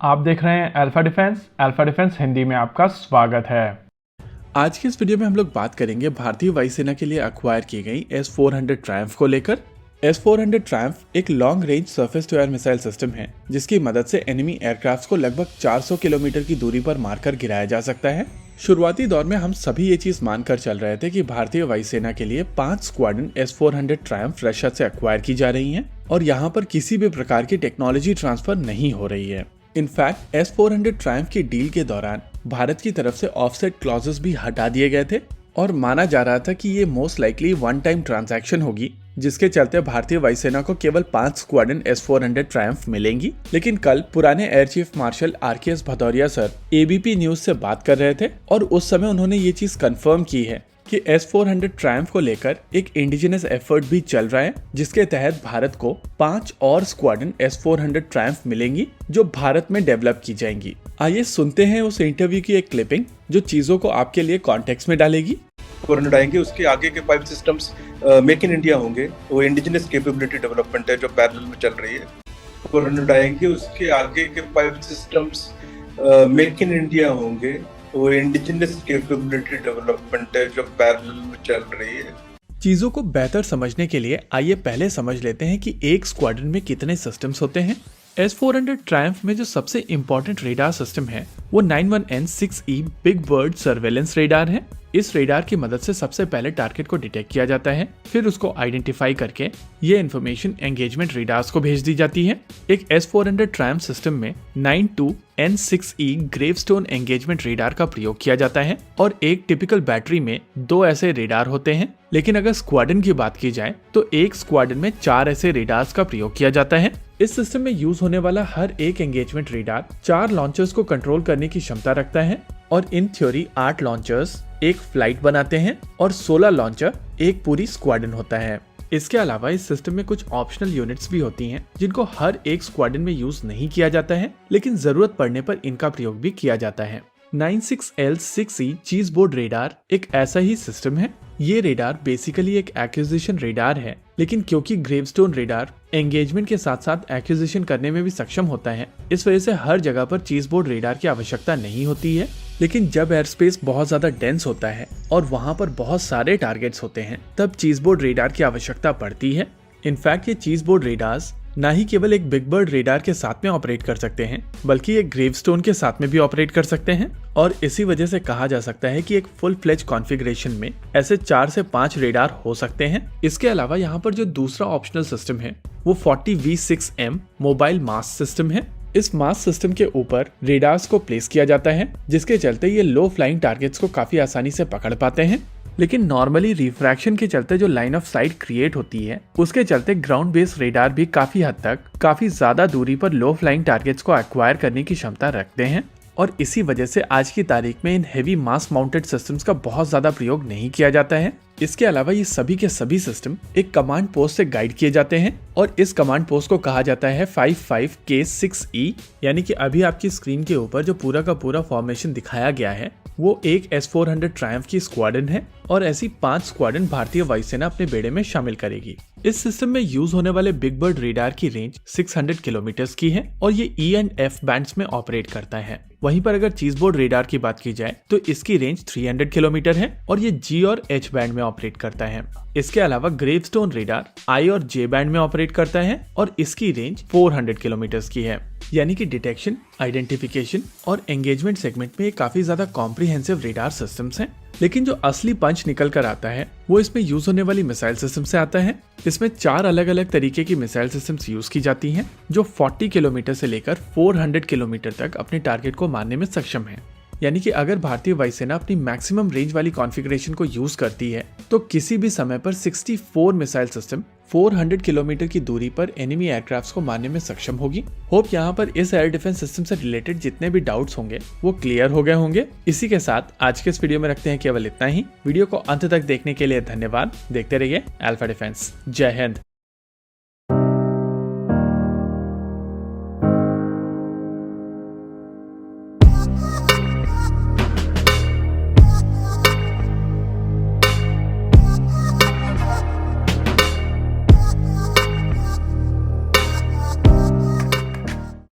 आप देख रहे हैं अल्फा डिफेंस हिंदी में आपका स्वागत है। आज की इस वीडियो में हम लोग बात करेंगे भारतीय वायुसेना के लिए अक्वायर की गई S-400 ट्रायम्फ को लेकर। S-400 ट्रायम्फ एक long range surface to air missile system है जिसकी मदद से एनिमी एयरक्राफ्ट को लगभग 400 किलोमीटर की दूरी पर मारकर गिराया जा सकता है। शुरुआती दौर में हम सभी ये चीज मानकर चल रहे थे कि भारतीय वायुसेना के लिए 5 स्क्वाड्रन S-400 ट्रायम्फ रशिया से अक्वायर की जा रही हैं और यहाँ पर किसी भी प्रकार की टेक्नोलॉजी ट्रांसफर नहीं हो रही है। इनफैक्ट S-400 ट्रायम्फ की डील के दौरान भारत की तरफ से ऑफसेट क्लॉजेस भी हटा दिए गए थे और माना जा रहा था कि ये most likely one time transaction होगी, जिसके चलते भारतीय वायुसेना को केवल 5 स्क्वाड्रन S-400 ट्रायम्फ मिलेंगी। लेकिन कल पुराने air chief marshal RKS Bhadauria sir ABP news से बात कर रहे थे और उस समय उन्होंने ये चीज कंफर्म की है कि S-400 ट्रायम्फ को लेकर एक इंडिजिनस एफर्ट भी चल रहा है, जिसके तहत भारत को 5 और स्क्वाड्रन S-400 ट्रायम्फ मिलेंगी जो भारत में डेवलप की जाएंगी। आइए सुनते हैं उस इंटरव्यू की एक क्लिपिंग जो चीजों को आपके लिए कॉन्टेक्स्ट में डालेगी। आएंगे उसके आगे के 5 सिस्टम्स मेक इन इंडिया होंगे, वो इंडिजिनस कैपेबिलिटी डेवलपमेंट है जो पैरेलल में चल रही है। आएंगे उसके आगे के 5 सिस्टम्स मेक इन इंडिया होंगे, वो इंडिजिनस कैपेबिलिटी डेवलपमेंट है जो पैरेलल में चल रही है। चीजों को बेहतर समझने के लिए आइए पहले समझ लेते हैं कि एक स्क्वाड्रन में कितने सिस्टम्स होते हैं। S-400 ट्रायम्फ में जो सबसे इम्पोर्टेंट रेडार सिस्टम है वो 91N6E big bird surveillance radar है। इस रेडार की मदद से सबसे पहले टारगेट को डिटेक्ट किया जाता है, फिर उसको आइडेंटिफाई करके ये इन्फॉर्मेशन एंगेजमेंट रेडार्स को भेज दी जाती है। एक S-400 ट्रायम्फ सिस्टम में 92N6E ग्रेवस्टोन एंगेजमेंट रेडार का प्रयोग किया जाता है और एक टिपिकल बैटरी में 2 ऐसे रेडार होते हैं। लेकिन अगर स्क्वाड्रन की बात की जाए तो एक स्क्वाड्रन में 4 ऐसे रेडार्स का प्रयोग किया जाता है। इस सिस्टम में यूज होने वाला हर एक एंगेजमेंट रेडार 4 लॉन्चर्स को कंट्रोल करने की क्षमता रखता है और इन थ्योरी 8 लॉन्चर्स एक फ्लाइट बनाते हैं और 16 लॉन्चर एक पूरी स्क्वाड्रन होता है। इसके अलावा इस सिस्टम में कुछ ऑप्शनल यूनिट्स भी होती हैं जिनको हर एक स्क्वाड्रन में यूज नहीं किया जाता है, लेकिन जरूरत पड़ने पर इनका प्रयोग भी किया जाता है। 96L6E चीज बोर्ड रेडार एक ऐसा ही सिस्टम है। ये रेडार बेसिकली एक एक्विजिशन रेडार है, लेकिन क्योंकि ग्रेवस्टोन रेडार एंगेजमेंट के साथ साथ एक्विजिशन करने में भी सक्षम होता है, इस वजह से हर जगह पर चीज बोर्ड रेडार की आवश्यकता नहीं होती है। लेकिन जब एयर स्पेस बहुत ज्यादा डेंस होता है और वहाँ पर बहुत सारे टारगेट्स होते हैं, तब चीज बोर्ड रेडार की आवश्यकता पड़ती है। इनफैक्ट ये चीज बोर्ड रेडार्स ना ही केवल एक बिग बर्ड रेडार के साथ में ऑपरेट कर सकते हैं, बल्कि एक ग्रेवस्टोन के साथ में भी ऑपरेट कर सकते हैं और इसी वजह से कहा जा सकता है कि एक फुल फ्लेज कॉन्फ़िगरेशन में ऐसे 4 से 5 रेडार हो सकते हैं। इसके अलावा यहाँ पर जो दूसरा ऑप्शनल सिस्टम है वो 40V6M मोबाइल मास्ट सिस्टम है। इस मास सिस्टम के ऊपर रेडार्स को प्लेस किया जाता है, जिसके चलते ये लो फ्लाइंग टारगेट्स को काफी आसानी से पकड़ पाते हैं। लेकिन नॉर्मली रिफ्रैक्शन के चलते जो लाइन ऑफ साइट क्रिएट होती है, उसके चलते ग्राउंड बेस्ड रेडार भी काफी हद तक काफी ज्यादा दूरी पर लो फ्लाइंग टारगेट्स को एक्वायर करने की क्षमता रखते हैं और इसी वजह से आज की तारीख में in heavy mass mounted systems का बहुत ज्यादा प्रयोग नहीं किया जाता है। इसके अलावा ये सभी के सभी सिस्टम एक कमांड पोस्ट से गाइड किए जाते हैं और इस कमांड पोस्ट को कहा जाता है 55K6E, यानी कि अभी आपकी स्क्रीन के ऊपर जो पूरा का पूरा फॉर्मेशन दिखाया गया है वो एक S-400 ट्रायम्फ की स्क्वाड्रन है और ऐसी 5 स्क्वाड्रन भारतीय वायुसेना अपने बेड़े में शामिल करेगी। इस सिस्टम में यूज होने वाले बिग बर्ड रेडार की रेंज 600 किलोमीटर की है और ये E एंड F बैंड्स में ऑपरेट करता है। वहीं पर अगर चीज बोर्ड रेडार की बात की जाए तो इसकी रेंज 300 किलोमीटर है और ये G और H बैंड में ऑपरेट करता है। इसके अलावा ग्रेवस्टोन रेडार I और J बैंड में ऑपरेट करता है और इसकी रेंज 400 किलोमीटर की है। यानी कि डिटेक्शन, आइडेंटिफिकेशन और एंगेजमेंट सेगमेंट में ये काफी ज्यादा कॉम्प्रिहेंसिव रेडार सिस्टम्स हैं। लेकिन जो असली पंच निकल कर आता है वो इसमें यूज होने वाली मिसाइल सिस्टम से आता है। इसमें 4 अलग अलग तरीके की मिसाइल सिस्टम्स यूज की जाती हैं जो 40 किलोमीटर से लेकर 400 किलोमीटर तक अपने टारगेट को मारने में सक्षम है। यानी कि अगर भारतीय वायुसेना अपनी मैक्सिमम रेंज वाली कॉन्फ़िगरेशन को यूज करती है तो किसी भी समय पर 64 मिसाइल सिस्टम 400 किलोमीटर की दूरी पर एनिमी एयरक्राफ्ट्स को मारने में सक्षम होगी। होप यहाँ पर इस एयर डिफेंस सिस्टम से रिलेटेड जितने भी डाउट्स होंगे वो क्लियर हो गए होंगे। इसी के साथ आज के इस वीडियो में रखते हैं केवल इतना ही। वीडियो को अंत तक देखने के लिए धन्यवाद। देखते रहिए अल्फा डिफेंस। जय हिंद।